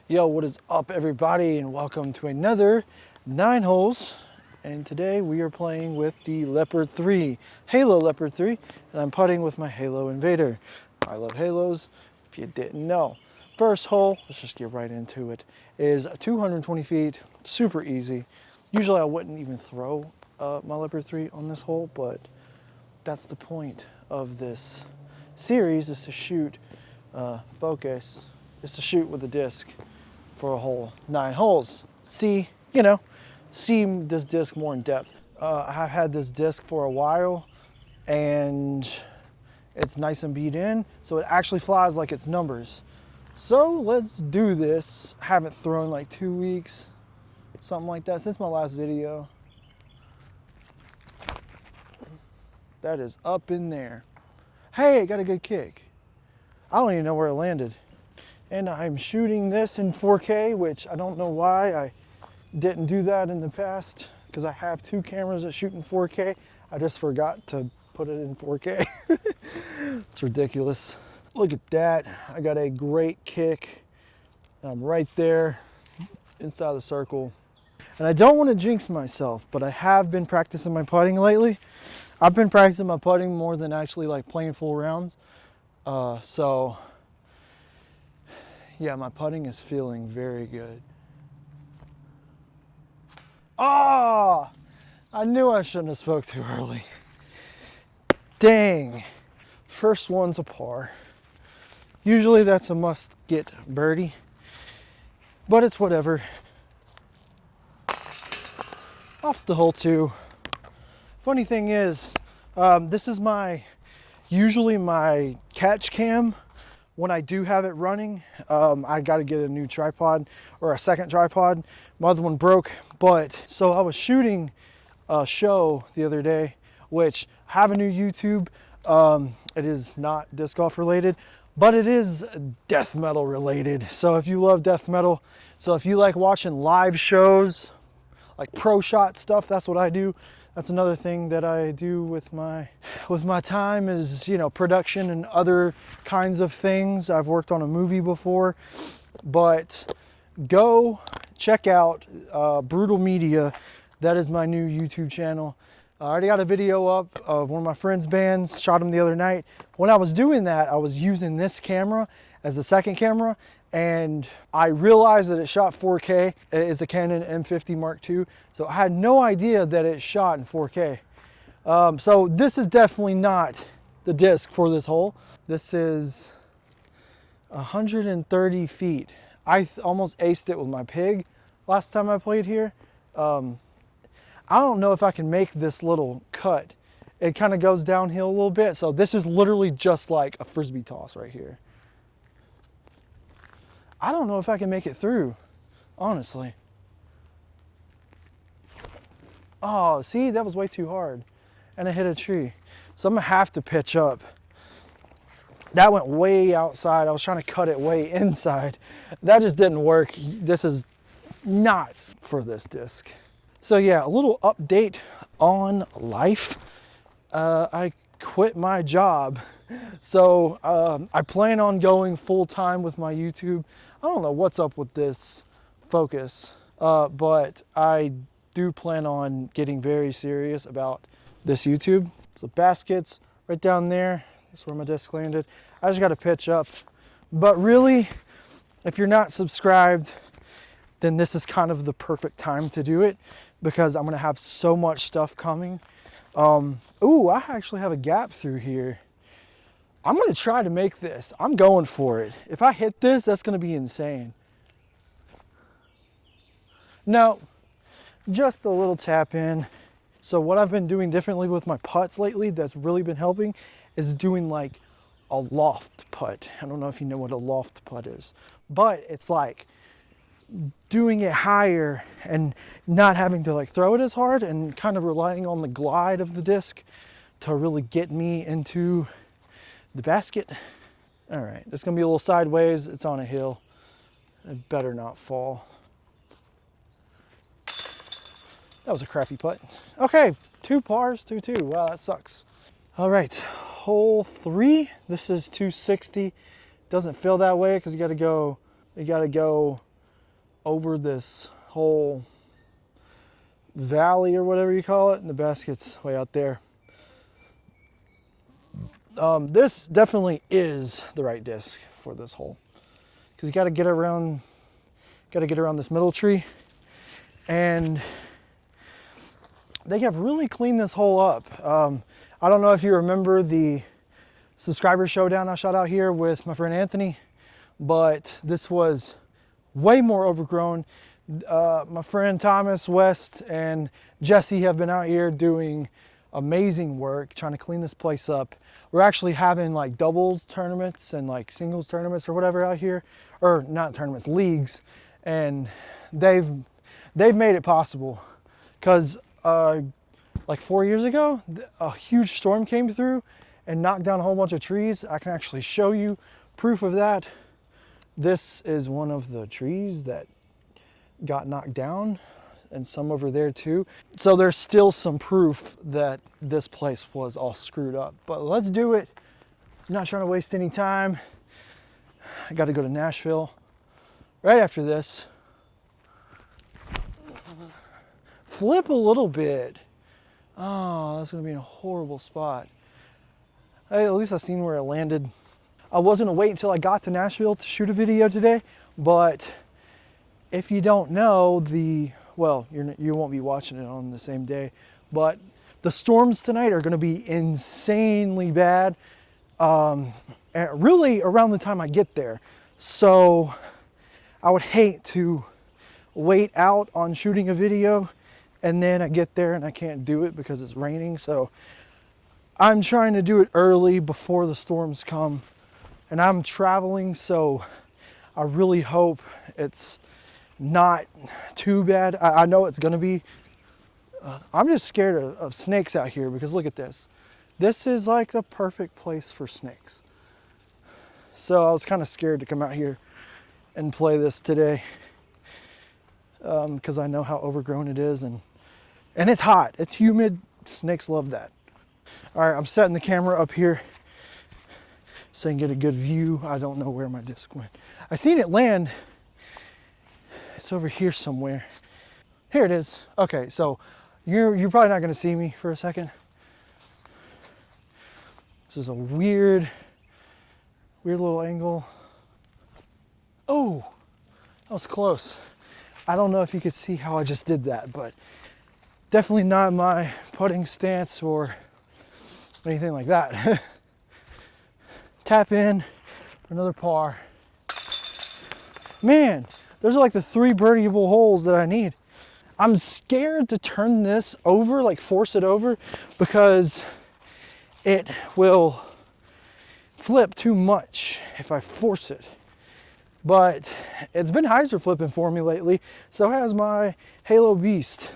Yo, what is up everybody, and welcome to another 9 holes. And today we are playing with the Leopard 3, Halo Leopard 3, and I'm putting with my Halo Invader. I love Halos, if you didn't know. First hole, let's just get right into it, is 220 feet, super easy. Usually I wouldn't even throw my Leopard 3 on this hole, but that's the point of this series, is to shoot focus, is to shoot with a disc for a whole 9 holes. See this disc more in depth. I've had this disc for a while and it's nice and beat in, so it actually flies like its numbers. So let's do this. I haven't thrown like 2 weeks, something like that, since my last video. That is up in there. Hey, it got a good kick. I don't even know where it landed. And I'm shooting this in 4K, which I don't know why I didn't do that in the past, because I have 2 cameras that shoot in 4K. I just forgot to put it in 4K. It's ridiculous. Look at that. I got a great kick. I'm right there inside the circle. And I don't want to jinx myself, but I have been practicing my putting lately. I've been practicing my putting more than actually like playing full rounds. So yeah, my putting is feeling very good. Ah, I knew I shouldn't have spoke too early. Dang, first one's a par. Usually that's a must get birdie, but it's whatever. Off to hole 2. Funny thing is, this is usually my catch cam. When I do have it running, I got to get a new tripod or a second tripod. My other one broke, so I was shooting a show the other day, which I have a new YouTube. It is not disc golf related, but it is death metal related. So if you love death metal, so if you like watching live shows, like pro shot stuff, that's what I do. That's another thing that I do with my time is, production and other kinds of things. I've worked on a movie before, but go check out Brutal Media. That is my new YouTube channel. I already got a video up of one of my friend's bands, shot him the other night. When I was doing that, I was using this camera as the second camera, and I realized that it shot 4K. It is a Canon M50 Mark II, so I had no idea that it shot in 4K. So this is definitely not the disc for this hole. This is 130 feet. I almost aced it with my pig last time I played here. I don't know if I can make this little cut. It kind of goes downhill a little bit, so this is literally just like a frisbee toss right here. I don't know if I can make it through, honestly. Oh, see, that was way too hard. And I hit a tree. So I'm gonna have to pitch up. That went way outside. I was trying to cut it way inside. That just didn't work. This is not for this disc. So yeah, a little update on life. I quit my job. So I plan on going full time with my YouTube. I don't know what's up with this focus, but I do plan on getting very serious about this YouTube. So baskets right down there. That's where my disc landed. I just got to pitch up. But really, if you're not subscribed, then this is kind of the perfect time to do it, because I'm going to have so much stuff coming. Ooh, I actually have a gap through here. I'm going to try to make this. I'm going for it. If I hit this, that's going to be insane. No, just a little tap in. So what I've been doing differently with my putts lately that's really been helping is doing like a loft putt. I don't know if you know what a loft putt is, but it's like doing it higher and not having to like throw it as hard, and kind of relying on the glide of the disc to really get me into the basket. All right, it's gonna be a little sideways. It's on a hill. It better not fall. That was a crappy putt. Okay, 2 pars, 2-2. Wow, that sucks. All right, hole 3. This is 260. Doesn't feel that way because you gotta go over this whole valley or whatever you call it, and the basket's way out there. This definitely is the right disc for this hole, because you got to get around this middle tree, and they have really cleaned this hole up. I don't know if you remember the subscriber showdown I shot out here with my friend Anthony, but this was way more overgrown. My friend Thomas, West, and Jesse have been out here doing amazing work trying to clean this place up. We're actually having like doubles tournaments and like singles tournaments or whatever out here, or not tournaments, leagues, and they've made it possible because like 4 years ago a huge storm came through and knocked down a whole bunch of trees. I can actually show you proof of that. This is one of the trees that got knocked down, and some over there too. So there's still some proof that this place was all screwed up. But let's do it. I'm not trying to waste any time. I got to go to Nashville right after this. Flip a little bit. Oh, that's gonna be in a horrible spot. Hey, at least I seen where it landed. I wasn't gonna wait until I got to Nashville to shoot a video today, but if you don't know, well, you won't be watching it on the same day, but the storms tonight are gonna be insanely bad, and really around the time I get there. So I would hate to wait out on shooting a video and then I get there and I can't do it because it's raining. So I'm trying to do it early before the storms come, and I'm traveling, so I really hope it's not too bad. I know it's gonna be. I'm just scared of snakes out here, because look at this. This is like the perfect place for snakes. So I was kind of scared to come out here and play this today, because I know how overgrown it is, and it's hot, it's humid. Snakes love that. All right, I'm setting the camera up here so I can get a good view. I don't know where my disc went. I seen it land. It's over here somewhere. Here it is. Okay, so you're probably not gonna see me for a second. This is a weird little angle. Oh, that was close. I don't know if you could see how I just did that, but definitely not my putting stance or anything like that. Tap in for another par. Man, those are like the 3 birdieable holes that I need. I'm scared to turn this over, like force it over, because it will flip too much if I force it. But it's been hyzer flipping for me lately, so has my Halo Beast.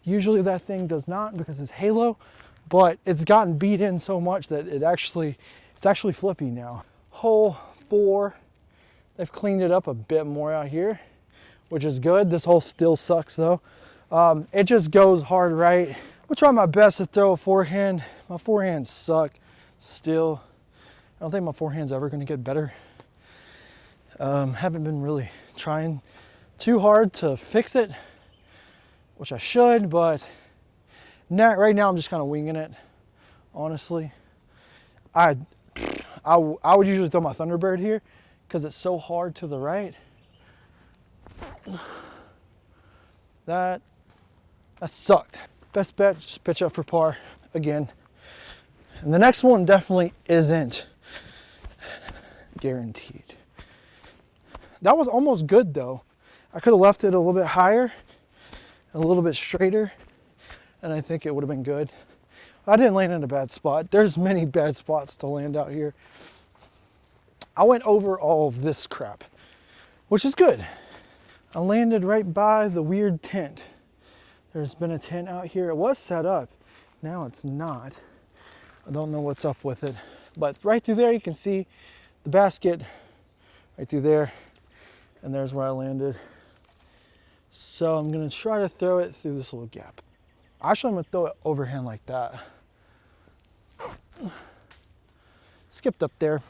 Usually that thing does not, because it's Halo, but it's gotten beat in so much that it's actually flippy now. Hole 4, they've cleaned it up a bit more out here, which is good. This hole still sucks though. It just goes hard right. I'll try my best to throw a forehand. My forehands suck still. I don't think my forehand's ever gonna get better. Haven't been really trying too hard to fix it, which I should, but right now I'm just kind of winging it, honestly. I would usually throw my Thunderbird here because it's so hard to the right. That sucked. Best bet, just pitch up for par again. And the next one definitely isn't guaranteed. That was almost good though. I could have left it a little bit higher, a little bit straighter, and I think it would have been good. I didn't land in a bad spot. There's many bad spots to land out here. I went over all of this crap, which is good. I landed right by the weird tent. There's been a tent out here. It was set up. Now it's not. I don't know what's up with it. But right through there, you can see the basket right through there. And there's where I landed. So I'm gonna try to throw it through this little gap. Actually, I'm gonna throw it overhand like that. Skipped up there.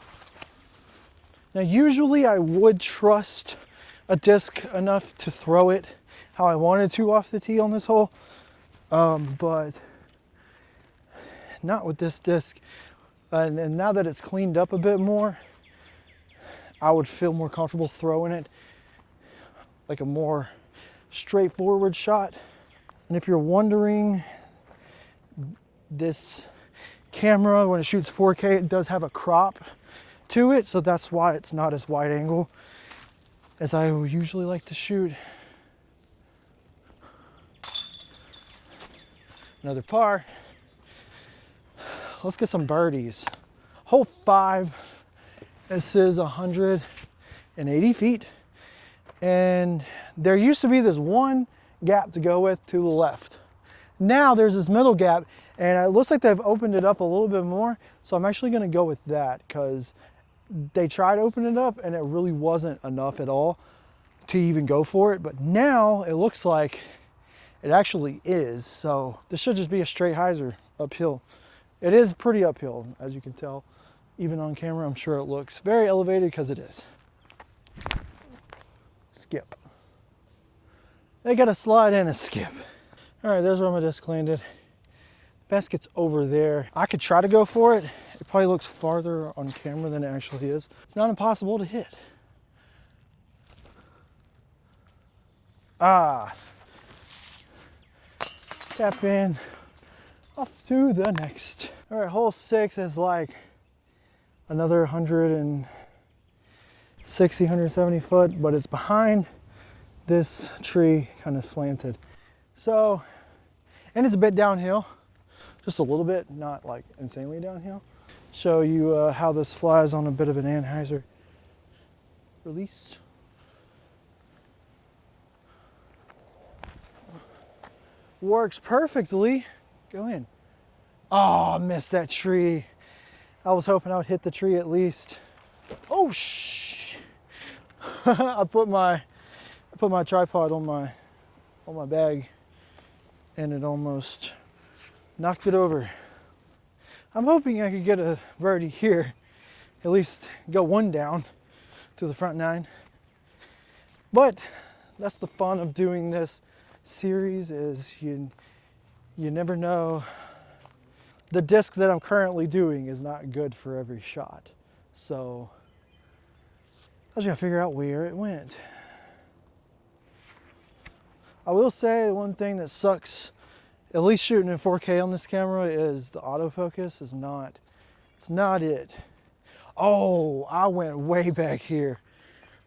Now, usually I would trust a disc enough to throw it how I wanted to off the tee on this hole, but not with this disc. And now that it's cleaned up a bit more, I would feel more comfortable throwing it like a more straightforward shot. And if you're wondering, this camera, when it shoots 4K, it does have a crop to it, so that's why it's not as wide angle as I usually like to shoot. Another par. Let's get some birdies. Hole 5, this is 180 feet. And there used to be this one gap to go with to the left. Now there's this middle gap, and it looks like they've opened it up a little bit more. So I'm actually gonna go with that, because they tried to open it up and it really wasn't enough at all to even go for it. But now it looks like it actually is. So this should just be a straight hyzer uphill. It is pretty uphill, as you can tell. Even on camera, I'm sure it looks very elevated, because it is. Skip. They got a slide and a skip. All right, there's where my disc landed. Basket's over there. I could try to go for it. It probably looks farther on camera than it actually is. It's not impossible to hit. Ah. Tap in. Off to the next. All right, hole 6 is like another 160, 170 foot, but it's behind this tree, kind of slanted. So, and it's a bit downhill, just a little bit, not like insanely downhill. Show you how this flies on a bit of an anhyzer release. Works perfectly. Go in. Oh, I missed that tree. I was hoping I would hit the tree at least. Oh, shh. I put my tripod on my bag, and it almost knocked it over. I'm hoping I could get a birdie here, at least go one down to the front 9. But that's the fun of doing this series, is you never know. The disc that I'm currently doing is not good for every shot. So I just gotta figure out where it went. I will say one thing that sucks, at least shooting in 4K on this camera, is the autofocus is not, it's not it. Oh, I went way back here.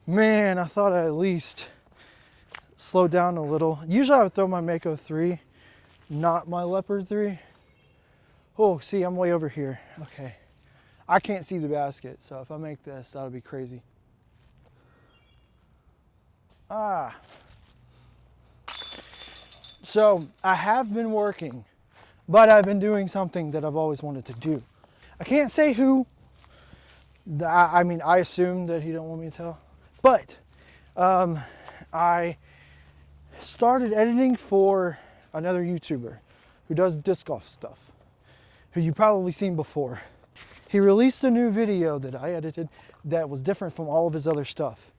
Man, I thought I at least slowed down a little. Usually I would throw my Mako 3, not my Leopard 3. Oh, see, I'm way over here. Okay. I can't see the basket, so if I make this, that'll be crazy. Ah. So I have been working, but I've been doing something that I've always wanted to do. I can't say who. I mean, I assume that he don't want me to tell. But I started editing for another YouTuber who does disc golf stuff, who you've probably seen before. He released a new video that I edited that was different from all of his other stuff.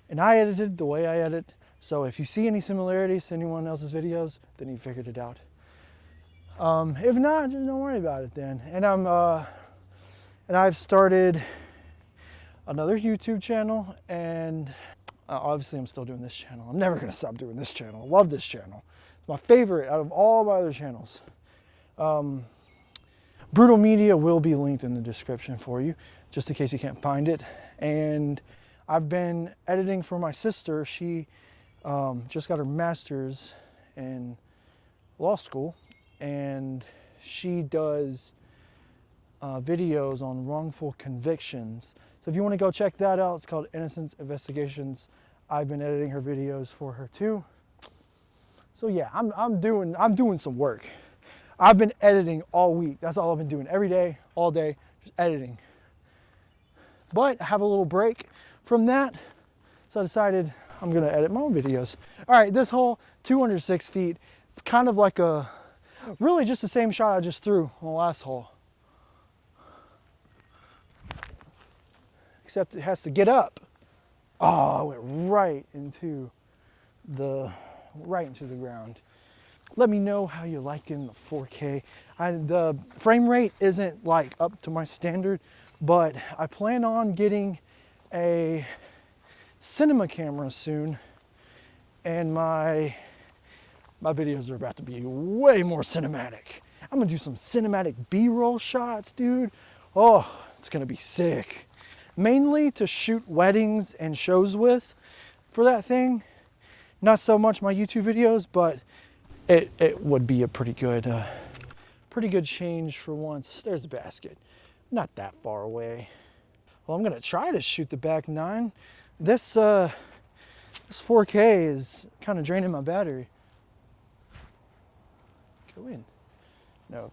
And I edited the way I edit. So if you see any similarities to anyone else's videos, then you figured it out. If not, just don't worry about it then. And I've started another YouTube channel, and obviously I'm still doing this channel. I'm never gonna stop doing this channel. I love this channel. It's my favorite out of all my other channels. Brutal Media will be linked in the description for you, just in case you can't find it. And I've been editing for my sister. She just got her master's in law school, and she does videos on wrongful convictions. So if you want to go check that out, it's called Innocence Investigations. I've been editing her videos for her too. So yeah, I'm doing some work. I've been editing all week. That's all I've been doing, every day, all day, just editing. But I have a little break from that, so I decided I'm gonna edit my own videos. All right, this hole, 206 feet. It's kind of like really just the same shot I just threw on the last hole. Except it has to get up Oh, I went right into the ground. Let me know how you're liking the 4K. The frame rate isn't like up to my standard, but I plan on getting a cinema camera soon, and my videos are about to be way more cinematic. I'm gonna do some cinematic B-roll shots, dude. Oh, it's gonna be sick. Mainly to shoot weddings and shows with for that thing. Not so much my YouTube videos, but it would be a pretty good change for once. There's the basket. Not that far away. Well, I'm gonna try to shoot the back 9. This 4K is kind of draining my battery. Go in. No.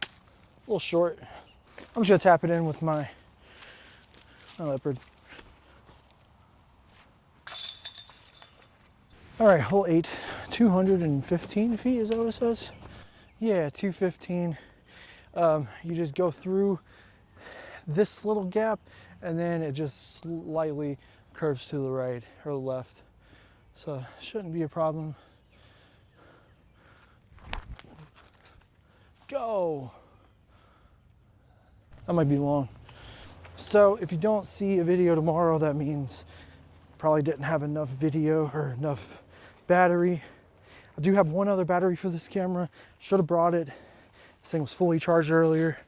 A little short. I'm just gonna tap it in with my Leopard. All right, hole 8, 215 feet, is that what it says? Yeah, 215. You just go through this little gap, and then it just slightly curves to the right or the left. So shouldn't be a problem. Go. That might be long. So if you don't see a video tomorrow, that means probably didn't have enough video or enough battery. I do have one other battery for this camera. Should have brought it. This thing was fully charged earlier.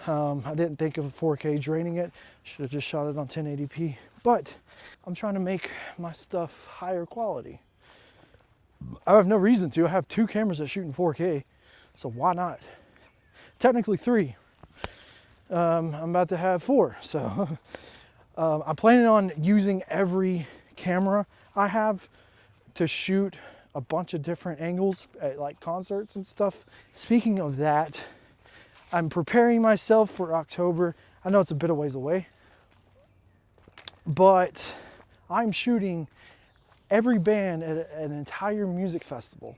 I didn't think of 4K draining it. Should have just shot it on 1080p. But I'm trying to make my stuff higher quality. I have no reason to. I have 2 cameras that shoot in 4K, so why not? Technically 3. I'm about to have 4, so I'm planning on using every camera I have to shoot a bunch of different angles at like concerts and stuff. Speaking of that, I'm preparing myself for October. I know it's a bit of ways away, but I'm shooting every band at an entire music festival.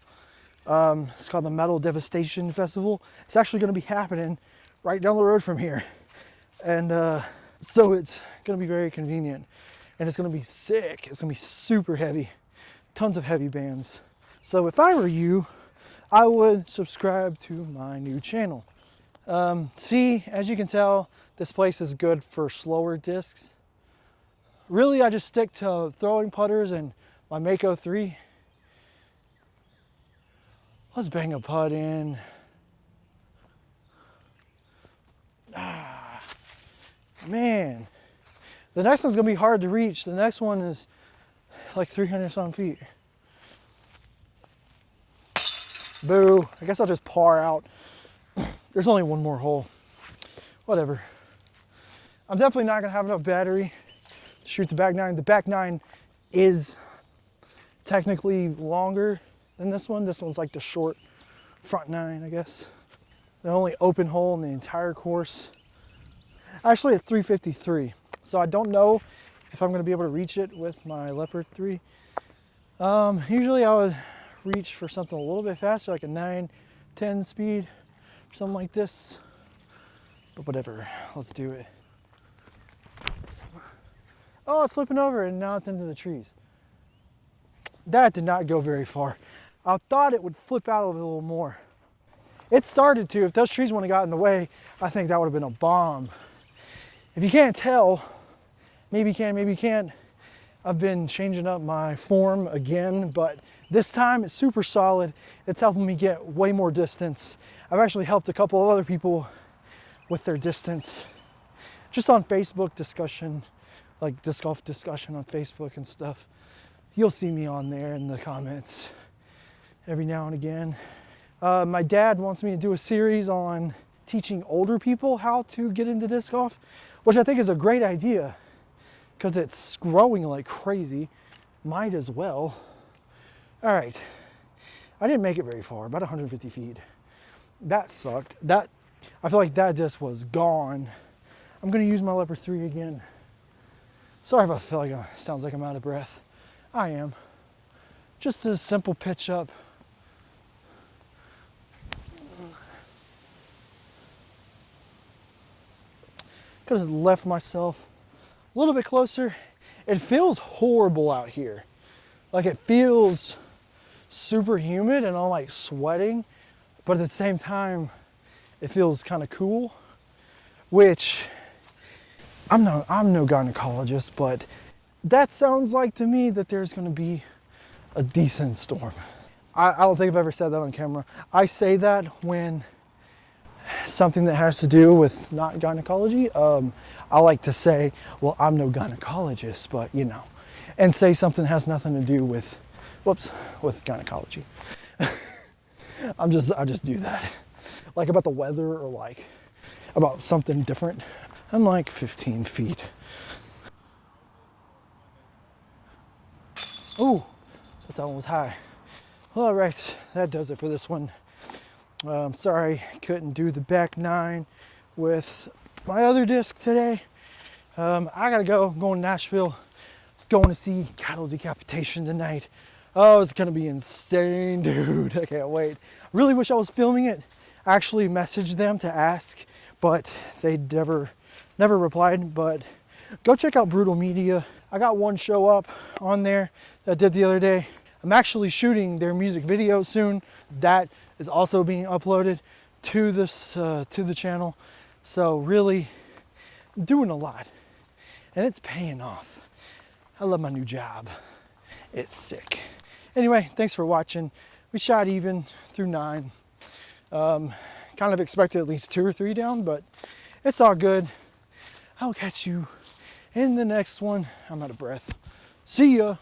It's called the Metal Devastation Festival. It's actually going to be happening right down the road from here. And so it's going to be very convenient, and it's going to be sick. It's going to be super heavy, tons of heavy bands. So if I were you, I would subscribe to my new channel. See, as you can tell, this place is good for slower discs. Really, I just stick to throwing putters and my Mako 3. Let's bang a putt in. Man, the next one's gonna be hard to reach. The next one is like 300 some feet. Boo, I guess I'll just par out. There's only one more hole. Whatever. I'm definitely not gonna have enough battery to shoot the back 9. The back 9 is technically longer than this one. This one's like the short front 9, I guess. The only open hole in the entire course. Actually, it's 353. So I don't know if I'm gonna be able to reach it with my Leopard 3. Usually I would reach for something a little bit faster, like a 9-10 speed, or something like this. But whatever, let's do it. Oh, it's flipping over and now it's into the trees. That did not go very far. I thought it would flip out a little more. It started to. If those trees wouldn't have got in the way, I think that would have been a bomb. If you can't tell, maybe you can, maybe you can't. I've been changing up my form again, but this time it's super solid. It's helping me get way more distance. I've actually helped a couple of other people with their distance, just on Facebook discussion, like disc golf discussion on Facebook and stuff. You'll see me on there in the comments every now and again. My dad wants me to do a series on teaching older people how to get into disc golf, which I think is a great idea because it's growing like crazy. Might as well. All right, I didn't make it very far, about 150 feet. That sucked. I feel like that disc was gone. I'm gonna use my Leopard 3 again. Sorry if I feel like sounds like I'm out of breath. I am. Just a simple pitch up. Could have left myself a little bit closer it feels horrible out here. Like it feels super humid and I'm like sweating, but at the same time, it feels kind of cool, which I'm no gynecologist, but that sounds like to me that there's gonna be a decent storm. I don't think I've ever said that on camera. I say that when something that has to do with not gynecology. I like to say, well, I'm no gynecologist, but you know, and say something has nothing to do with, with gynecology. I just do that. Like about the weather or like about something different. I'm like 15 feet. Ooh, thought that one was high. All right, that does it for this one. Sorry, couldn't do the back 9 with my other disc today. I gotta go. I'm going to Nashville, going to see cattle decapitation tonight. Oh, it's gonna be insane, dude. I can't wait. I really wish I was filming it. I actually messaged them to ask, but they never replied. But go check out Brutal Media. I got one show up on there that I did the other day. I'm actually shooting their music video soon. That is also being uploaded to this to the channel. So really doing a lot, and it's paying off. I love my new job. It's sick. Anyway, thanks for watching. We shot even through 9. Kind of expected at least 2 or 3 down, but it's all good. I'll catch you in the next one. I'm out of breath. See ya.